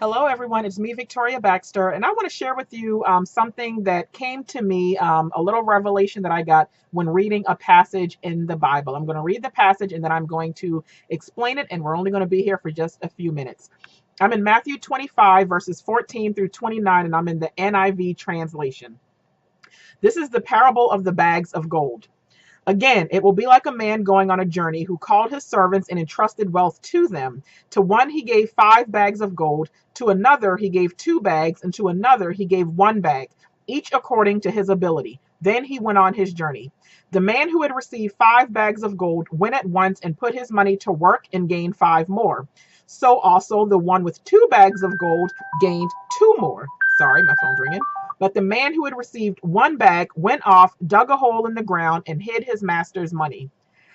Hello, everyone. It's me, Victoria Baxter, and I want to share with you something that came to me, a little revelation that I got when reading a passage in the Bible. I'm going to read the passage and then I'm going to explain it, and we're only going to be here for just a few minutes. I'm in Matthew 25, verses 14 through 29, and I'm in the NIV translation. This is the parable of the bags of gold. Again, it will be like a man going on a journey who called his servants and entrusted wealth to them. To one he gave 5 bags of gold, to another he gave 2 bags, and to another he gave 1 bag, each according to his ability. Then he went on his journey. The man who had received 5 bags of gold went at once and put his money to work and gained 5 more. So also the one with 2 bags of gold gained 2 more. Sorry, my phone's ringing. But the man who had received 1 bag went off, dug a hole in the ground, and hid his master's money.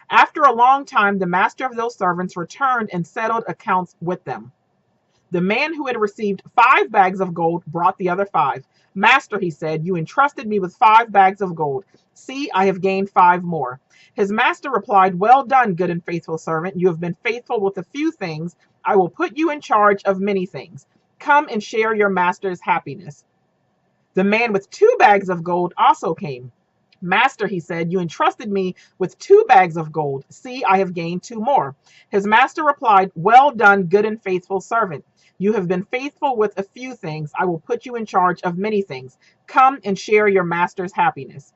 After a long time, the master of those servants returned and settled accounts with them. The man who had received 5 bags of gold brought the other 5. Master, he said, you entrusted me with 5 bags of gold. See, I have gained 5 more. His master replied, well done, good and faithful servant. You have been faithful with a few things. I will put you in charge of many things. Come and share your master's happiness. The man with 2 bags of gold also came. Master, he said, you entrusted me with 2 bags of gold. See, I have gained 2 more. His master replied, well done, good and faithful servant. You have been faithful with a few things. I will put you in charge of many things. Come and share your master's happiness.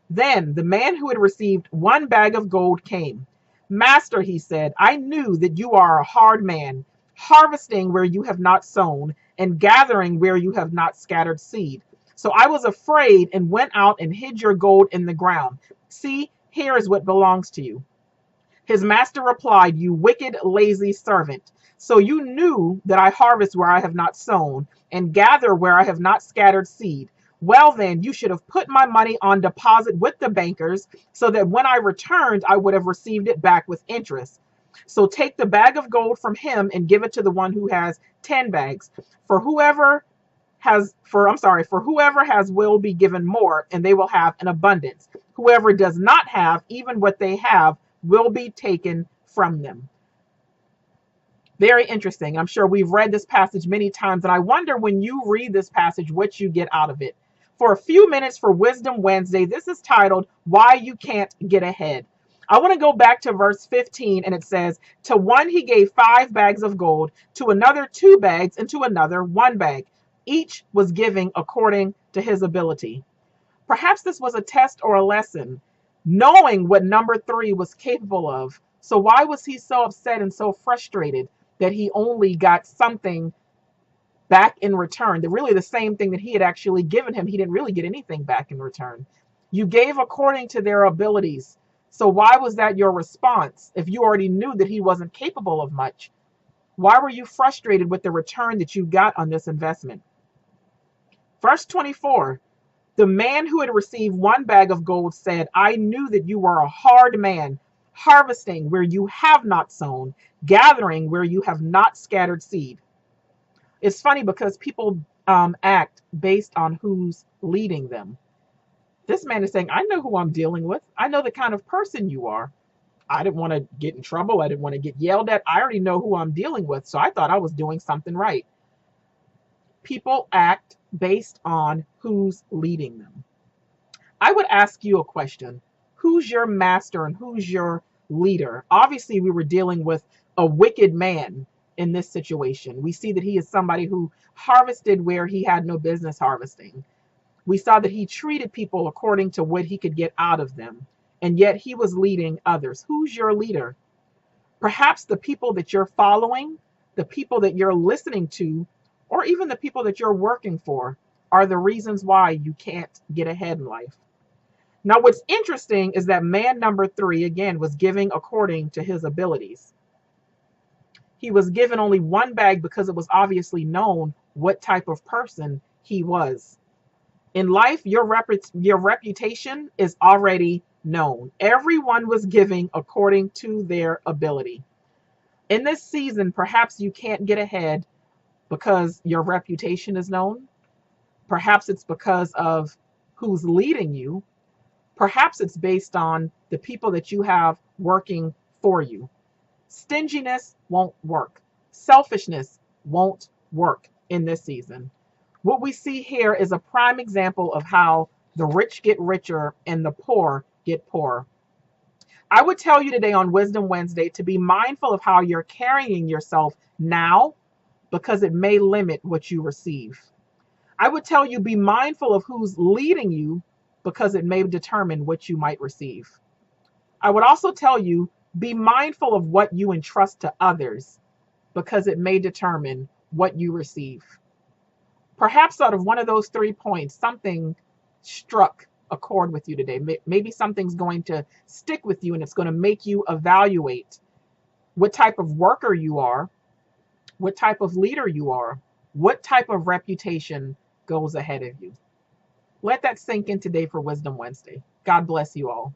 Then the man who had received 1 bag of gold came. Master, he said, I knew that you are a hard man, harvesting where you have not sown, and gathering where you have not scattered seed. So I was afraid and went out and hid your gold in the ground. See, here is what belongs to you. His master replied, you wicked, lazy servant. So you knew that I harvest where I have not sown and gather where I have not scattered seed. Well, then, you should have put my money on deposit with the bankers so that when I returned, I would have received it back with interest. So take the bag of gold from him and give it to the one who has 10 bags. For whoever has will be given more, and they will have an abundance. Whoever does not have, even what they have, will be taken from them. Very interesting. I'm sure we've read this passage many times, and I wonder when you read this passage what you get out of it. For a few minutes for Wisdom Wednesday, this is titled, Why You Can't Get Ahead. I want to go back to verse 15, and it says, to one he gave 5 bags of gold, to another 2 bags, and to another 1 bag. Each was giving according to his ability. Perhaps this was a test or a lesson, knowing what number 3 was capable of. So why was he so upset and so frustrated that he only got something back in return? Really the same thing that he had actually given him. He didn't really get anything back in return. You gave according to their abilities. So why was that your response? If you already knew that he wasn't capable of much, why were you frustrated with the return that you got on this investment? Verse 24, the man who had received 1 bag of gold said, I knew that you were a hard man, harvesting where you have not sown, gathering where you have not scattered seed. It's funny because people act based on who's leading them. This man is saying, I know who I'm dealing with. I know the kind of person you are. I didn't want to get in trouble. I didn't want to get yelled at. I already know who I'm dealing with. So I thought I was doing something right. People act based on who's leading them. I would ask you a question. Who's your master and who's your leader? Obviously, we were dealing with a wicked man in this situation. We see that he is somebody who harvested where he had no business harvesting. We saw that he treated people according to what he could get out of them, and yet he was leading others. Who's your leader? Perhaps the people that you're following, the people that you're listening to, or even the people that you're working for are the reasons why you can't get ahead in life. Now, what's interesting is that man number 3, again, was giving according to his abilities. He was given only 1 bag because it was obviously known what type of person he was. In life, your reputation is already known. Everyone was giving according to their ability. In this season, perhaps you can't get ahead because your reputation is known. Perhaps it's because of who's leading you. Perhaps it's based on the people that you have working for you. Stinginess won't work. Selfishness won't work. in this season. What we see here is a prime example of how the rich get richer and the poor get poorer. I would tell you today on Wisdom Wednesday to be mindful of how you're carrying yourself now because it may limit what you receive. I would tell you be mindful of who's leading you because it may determine what you might receive. I would also tell you be mindful of what you entrust to others because it may determine what you receive. Perhaps out of one of those 3 points, something struck a chord with you today. Maybe something's going to stick with you and it's going to make you evaluate what type of worker you are, what type of leader you are, what type of reputation goes ahead of you. Let that sink in today for Wisdom Wednesday. God bless you all.